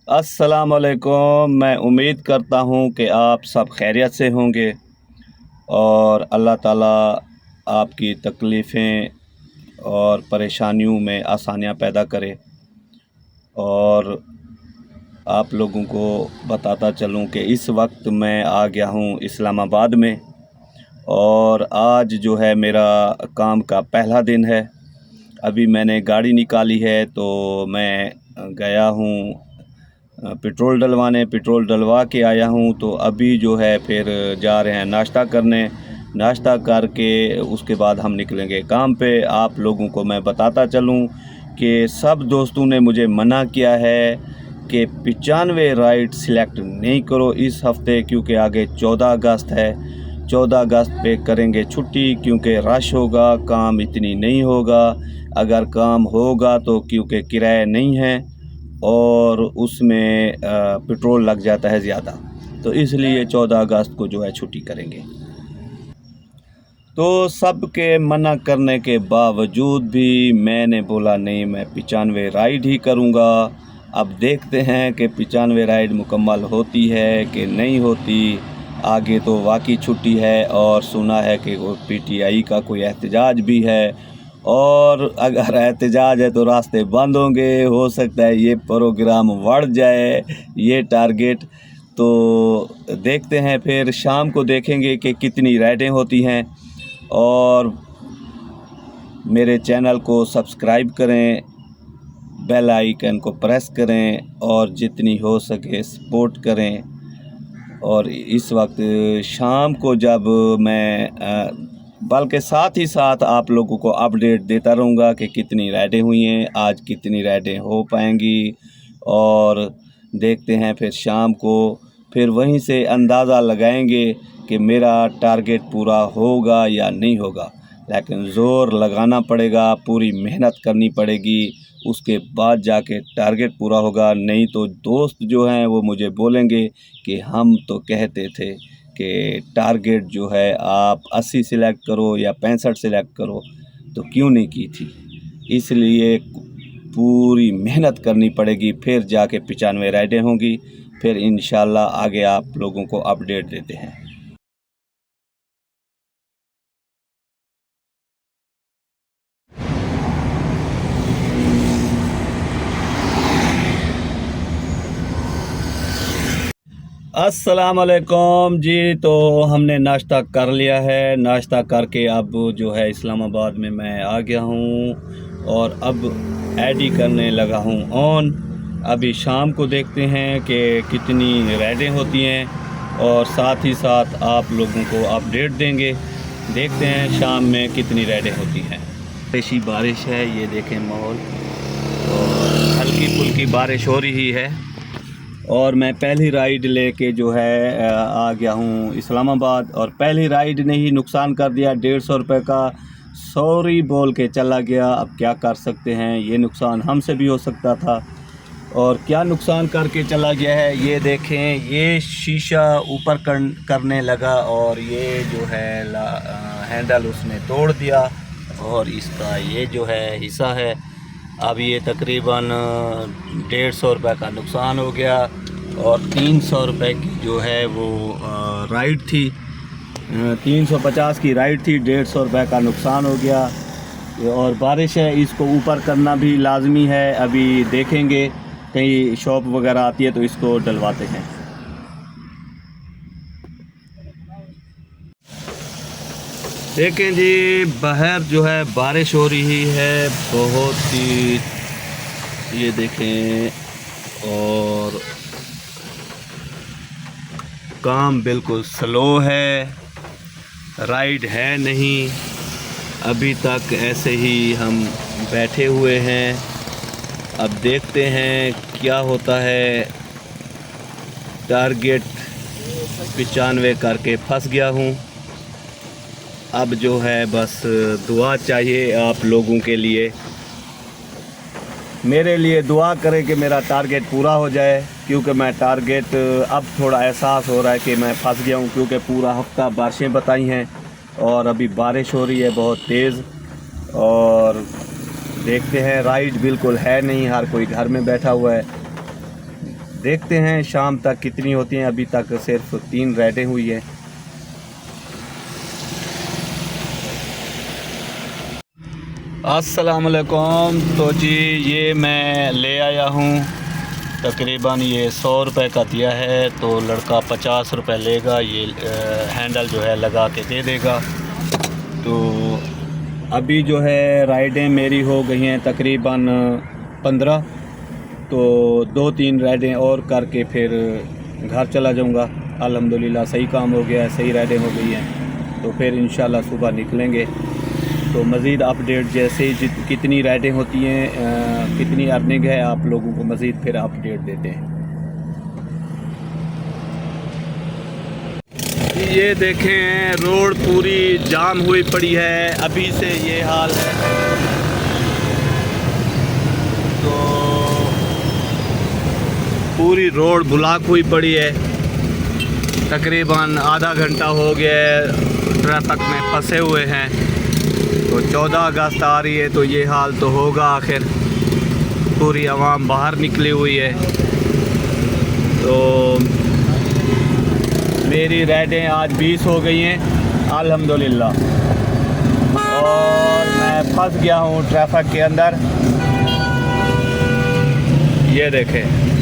अस्सलाम वालेकुम। मैं उम्मीद करता हूँ कि आप सब खैरियत से होंगे और अल्लाह ताला आपकी तकलीफ़ें और परेशानियों में आसानियाँ पैदा करे। और आप लोगों को बताता चलूँ कि इस वक्त मैं आ गया हूँ इस्लामाबाद में और आज जो है मेरा काम का पहला दिन है। अभी मैंने गाड़ी निकाली है तो मैं गया हूँ पेट्रोल डलवा के आया हूँ। तो अभी जो है फिर जा रहे हैं नाश्ता करने। नाश्ता करके उसके बाद हम निकलेंगे काम पे। आप लोगों को मैं बताता चलूँ कि सब दोस्तों ने मुझे मना किया है कि 95 राइड सिलेक्ट नहीं करो इस हफ़्ते, क्योंकि आगे 14 अगस्त है। 14 अगस्त पे करेंगे छुट्टी क्योंकि रश होगा, काम इतनी नहीं होगा। अगर काम होगा तो क्योंकि किराया नहीं है और उसमें पेट्रोल लग जाता है ज़्यादा, तो इसलिए 14 अगस्त को जो है छुट्टी करेंगे। तो सबके मना करने के बावजूद भी मैंने बोला नहीं, मैं 95 राइड ही करूँगा। अब देखते हैं कि 95 राइड मुकम्मल होती है कि नहीं होती। आगे तो वाकई छुट्टी है और सुना है कि वो पीटीआई का कोई एहतजाज भी है, और अगर एहतजाज है तो रास्ते बंद होंगे। हो सकता है ये प्रोग्राम बढ़ जाए, ये टारगेट। तो देखते हैं, फिर शाम को देखेंगे कि कितनी राइडें होती हैं। और मेरे चैनल को सब्सक्राइब करें, बेल आइकन को प्रेस करें और जितनी हो सके सपोर्ट करें। और इस वक्त शाम को जब मैं बल्कि साथ ही साथ आप लोगों को अपडेट देता रहूँगा कि कितनी राइडें हुई हैं, आज कितनी राइडें हो पाएंगी। और देखते हैं फिर शाम को, फिर वहीं से अंदाज़ा लगाएंगे कि मेरा टारगेट पूरा होगा या नहीं होगा। लेकिन ज़ोर लगाना पड़ेगा, पूरी मेहनत करनी पड़ेगी, उसके बाद जाके टारगेट पूरा होगा। नहीं तो दोस्त जो हैं वो मुझे बोलेंगे कि हम तो कहते थे कि टारगेट जो है आप 80 सिलेक्ट करो या 65 सिलेक्ट करो, तो क्यों नहीं की थी। इसलिए पूरी मेहनत करनी पड़ेगी, फिर जाके 95 राइडें होंगी। फिर इंशाल्लाह आगे आप लोगों को अपडेट देते हैं। अस्सलाम वालेकुम जी। तो हमने नाश्ता कर लिया है। नाश्ता करके अब जो है इस्लामाबाद में मैं आ गया हूँ और अब एडी करने लगा हूँ ऑन। अभी शाम को देखते हैं कि कितनी राइडें होती हैं और साथ ही साथ आप लोगों को अपडेट देंगे। देखते हैं शाम में कितनी राइडें होती हैं। ऐसी बारिश है, ये देखें माहौल, और हल्की फुल्की बारिश हो रही है। और मैं पहली राइड लेके जो है आ गया हूँ इस्लामाबाद, और पहली राइड ने ही नुकसान कर दिया। 150 रुपये का सॉरी बोल के चला गया। अब क्या कर सकते हैं, ये नुकसान हमसे भी हो सकता था। और क्या नुकसान करके चला गया है, ये देखें, ये शीशा ऊपर करने लगा और ये जो है हैंडल उसने तोड़ दिया, और इसका ये जो है हिस्सा है। अब ये तकरीबन 150 रुपये का नुकसान हो गया, और 300 रुपये की जो है वो राइड थी। 350 की राइड थी, 150 रुपये का नुकसान हो गया। और बारिश है, इसको ऊपर करना भी लाजमी है। अभी देखेंगे कहीं शॉप वगैरह आती है तो इसको डलवाते हैं। देखें जी, बाहर जो है बारिश हो रही है बहुत ही, ये देखें, और काम बिल्कुल स्लो है, राइड है नहीं। अभी तक ऐसे ही हम बैठे हुए हैं। अब देखते हैं क्या होता है। टारगेट 95 करके फंस गया हूँ। अब जो है बस दुआ चाहिए आप लोगों के लिए, मेरे लिए दुआ करें कि मेरा टारगेट पूरा हो जाए। क्योंकि मैं टारगेट अब थोड़ा एहसास हो रहा है कि मैं फंस गया हूँ, क्योंकि पूरा हफ्ता बारिशें बताई हैं और अभी बारिश हो रही है बहुत तेज़। और देखते हैं, राइड बिल्कुल है नहीं, हर कोई घर में बैठा हुआ है। देखते हैं शाम तक कितनी होती हैं। अभी तक सिर्फ 3 राइडें हुई हैं। अस्सलाम वालेकुम। तो जी ये मैं ले आया हूँ, तकरीबन ये 100 रुपये का दिया है, तो लड़का 50 रुपये लेगा। ये हैंडल जो है लगा के दे देगा। तो अभी जो है राइडें मेरी हो गई हैं तकरीबन 15, तो 2-3 राइडें और करके फिर घर चला जाऊंगा। अल्हम्दुलिल्लाह सही काम हो गया है, सही राइडें हो गई हैं, तो फिर इंशाल्लाह सुबह निकलेंगे। तो मज़ीद अपडेट जैसे कितनी राइडें होती हैं, कितनी अर्निंग है, आप लोगों को मज़ीद फिर अपडेट देते हैं। ये देखें रोड पूरी जाम हुई पड़ी है, अभी से ये हाल है। तो पूरी रोड ब्लॉक हुई पड़ी है, तकरीबन आधा घंटा हो गया है, ट्रैफिक में फंसे हुए हैं। तो 14 अगस्त आ रही है, तो ये हाल तो होगा आखिर। पूरी आवाम बाहर निकली हुई है। तो मेरी राइडें आज 20 हो गई हैं अल्हम्दुलिल्लाह, और मैं फंस गया हूँ ट्रैफिक के अंदर। ये देखें।